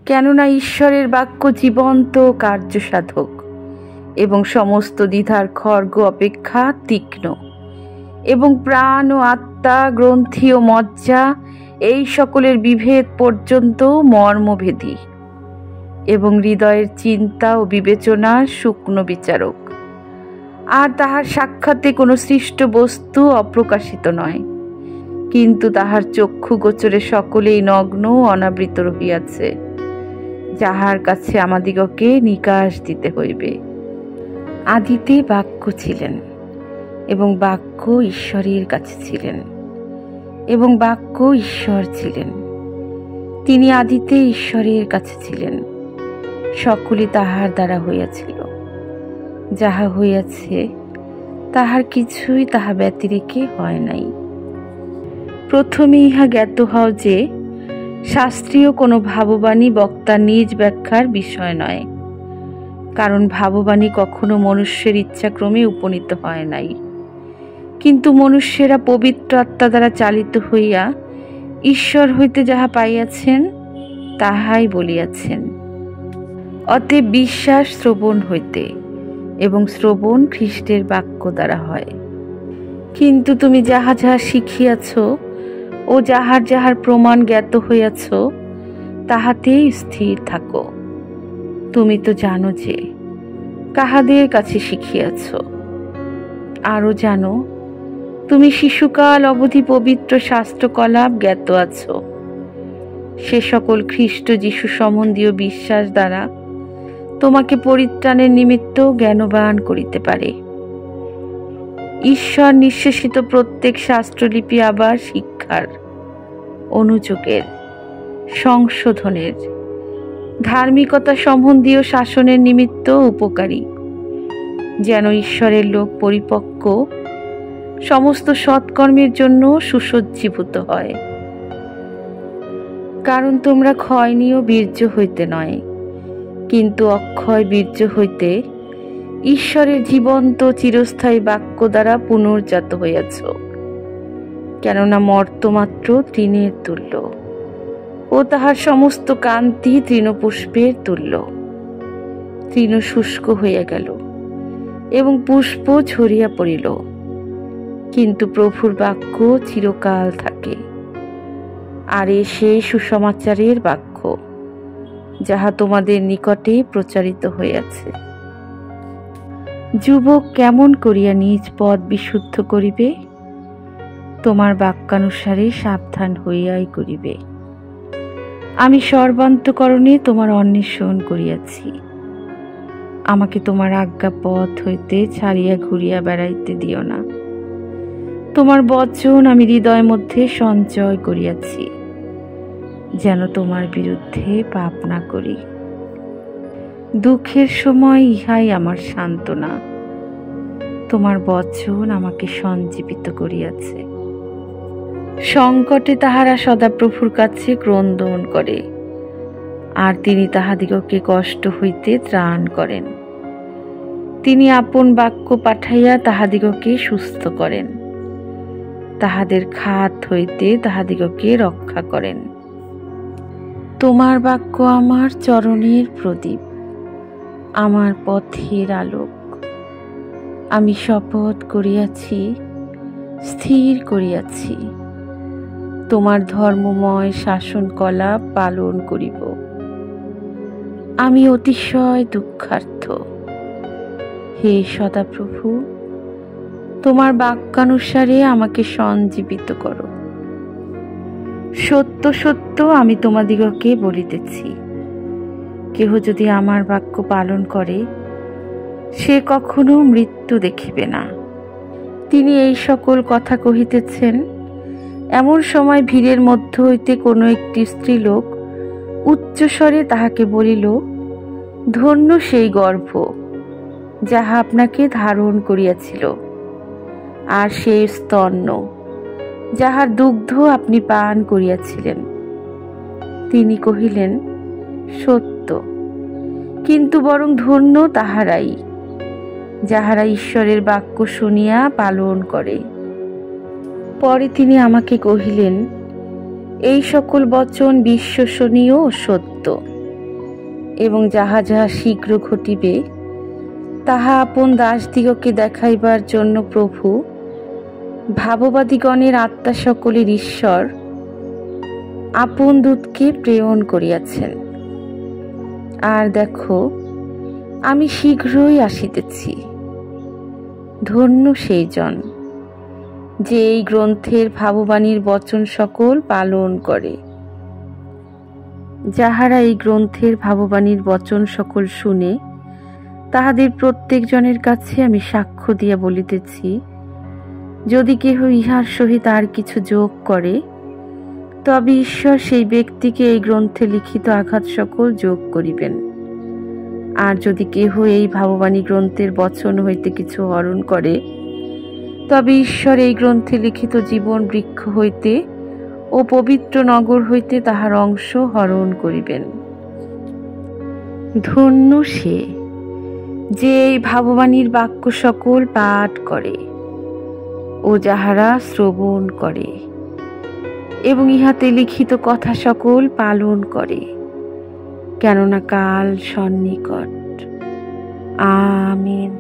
কেননা ঈশ্বরের বাক্য জীবন্ত কার্যসাধক এবং সমস্ত দ্বিধার খড়গ অপেক্ষা তীক্ষ্ণ, এবং প্রাণ ও আত্মা, গ্রন্থি ও মজ্জা এই সকলের বিভেদ পর্যন্ত মর্মভেদী, এবং হৃদয়ের চিন্তা ও বিবেচনার সূক্ষ্ম বিচারক। আর তাহার সাক্ষাতে কোনো সৃষ্ট বস্তু অপ্রকাশিত নয়, কিন্তু তাহার চক্ষু গোচরে সকলেই নগ্ন অনাবৃত রহিয়াছে, যাহার কাছে আমাদিগকে নিকাশ দিতে হইবে। আদিতে বাক্য ছিলেন, এবং বাক্য ঈশ্বরের কাছে ছিলেন, এবং বাক্য ঈশ্বর ছিলেন। তিনি আদিতে ঈশ্বরের কাছে ছিলেন। সকলই তাহার দ্বারা হইয়াছিল। যাহা হইয়াছে তাহার কিছুই তাহা ব্যতিরেকে হয় নাই। প্রথমে ইহা জ্ঞাত হও যে শাস্ত্রীয় কোনো ভাববাণী বক্তার নিজ ব্যাখ্যার বিষয় নয়, কারণ ভাববাণী কখনো মনুষ্যের ইচ্ছাক্রমে উপনীত হয় নাই, কিন্তু মনুষ্যেরা পবিত্র আত্মা দ্বারা চালিত হইয়া ঈশ্বর হইতে যাহা পাইয়াছেন তাহাই বলিয়াছেন। অতএব বিশ্বাস শ্রবণ হইতে, এবং শ্রবণ খ্রিস্টের বাক্য দ্বারা হয়। কিন্তু তুমি যাহা যাহা শিখিয়াছ ও যাহার যাহার প্রমাণ জ্ঞাত হইয়াছ তাহাতেই স্থির থাকো। তুমি তো জানো যে কাহাদের কাছে শিখিয়াছ, আরও জানো তুমি শিশুকাল অবধি পবিত্র শাস্ত্রকলাপ জ্ঞাত আছ। সে সকল খ্রিস্ট যীশু সম্বন্ধীয় বিশ্বাস দ্বারা তোমাকে পরিত্রাণের নিমিত্ত জ্ঞানবান করিতে পারে। ঈশ্বর নিঃশেষিত প্রত্যেক শাস্ত্রলিপি আবার শিক্ষার, অনুযোগের, সংশোধনের, ধার্মিকতা সম্বন্ধীয় শাসনের নিমিত্ত উপকারী, যেন ঈশ্বরের লোক পরিপক্ক সমস্ত সৎকর্মের জন্য সুসজ্জীভূত হয়। কারণ তোমরা ক্ষয়নীয় বীর্য হইতে নয়, কিন্তু অক্ষয় বীর্য হইতে ঈশ্বরের জীবন্ত চিরস্থায়ী বাক্য দ্বারা পুনর্জাত হইয়াছ। কেননা মর্তমাত্র তৃণের তুল্য, ও তাহার সমস্ত কান্তি তৃণপুষ্পের তুল্য। তৃণ শুষ্ক হইয়া গেল এবং পুষ্প ঝরিয়া পড়িল, কিন্তু প্রভুর বাক্য চিরকাল থাকে। আর এ সেই সুসমাচারের বাক্য যাহা তোমাদের নিকটে প্রচারিত হইয়াছে। যুবক কেমন করিয়া নিজ পথ বিশুদ্ধ করিবে? তোমার বাক্যানুসারে সাবধান হইয়াই করিবে। আমি সর্বান্তকরণে তোমার অন্বেষণ করিয়াছি। আমাকে তোমার আজ্ঞা পথ হইতে ছাড়িয়া ঘুরিয়া বেড়াইতে দিও না। তোমার বচন আমি হৃদয় মধ্যে সঞ্চয় করিয়াছি, যেন তোমার বিরুদ্ধে পাপ না করি। দুঃখের সময় ইহাই আমার সান্ত্বনা। তোমার বচন আমাকে সঞ্জীবিত করিয়াছে। সংকটে তাহারা সদাপ্রভুর কাছে ক্রন্দন করে, আর তিনি তাহাদিগকে কষ্ট হইতে ত্রাণ করেন। তিনি আপন বাক্য পাঠাইয়া তাহাদিগকে সুস্থ করেন, তাহাদের খাত হইতে তাহাদিগকে রক্ষা করেন। তোমার বাক্য আমার চরণের প্রদীপ, আমার পথের আলোক। আমি শপথ করিয়াছি, স্থির করিয়াছি, তোমার ধর্মময় শাসনকলাপ পালন করিব। আমি অতিশয় দুঃখার্থ। হে সদাপ্রভু, তোমার বাক্যানুসারে আমাকে সঞ্জীবিত করো। সত্য সত্য আমি তোমাদিগকে বলিতেছি, কেহ যদি আমার বাক্য পালন করে সে কখনো মৃত্যু দেখিবে না। তিনি এই সকল কথা কহিতেছেন, এমন সময় ভিড়ের মধ্য হইতে কোনো একটি স্ত্রীলোক উচ্চস্বরে তাহাকে বলিল, ধন্য সেই গর্ভ যাহা আপনাকে ধারণ করিয়াছিল, আর সেই স্তন্য যাহার দুগ্ধ আপনি পান করিয়াছিলেন। তিনি কহিলেন, সত্য, কিন্তু বরং ধন্য তাহারাই যাহারা ঈশ্বরের বাক্য শুনিয়া পালন করে। পরে তিনি আমাকে কহিলেন, এই সকল বচন বিশ্বসনীয় ও সত্য। এবং যাহা যাহা শীঘ্র ঘটিবে তাহা আপন দাসদিগকে দেখাইবার জন্য প্রভু ভাববাদীগণের আত্মা সকলের ঈশ্বর আপন দূতকে প্রেরণ করিয়াছেন। আর দেখো, আমি শীঘ্রই আসিতেছি। ধন্য সেই জন যে এই গ্রন্থের ভাববাণীর বচন সকল পালন করে। যাহারা এই গ্রন্থের ভাববাণীর বচন সকল শুনে তাহাদের প্রত্যেকজনের কাছে আমি সাক্ষ্য দিয়া বলিতেছি, যদি কেহ ইহার সহিত আর কিছু যোগ করে তবে ঈশ্বর সেই ব্যক্তিকে এই গ্রন্থে লিখিত আঘাত সকল যোগ করিবেন। আর যদি কেহ এই ভাববাণী গ্রন্থের বচন হইতে কিছু হরণ করে তবে ঈশ্বর এই গ্রন্থে লিখিত জীবন বৃক্ষ হইতে ও পবিত্র নগর হইতে তাহার অংশ হরণ করিবেন। ধন্য সে যে এই ভাববাণীর বাক্য সকল পাঠ করে ও যাহারা শ্রবণ করে এবং ইহাতে লিখিত কথা সকল পালন করে, কেননা কাল সন্নিকট। আমিন।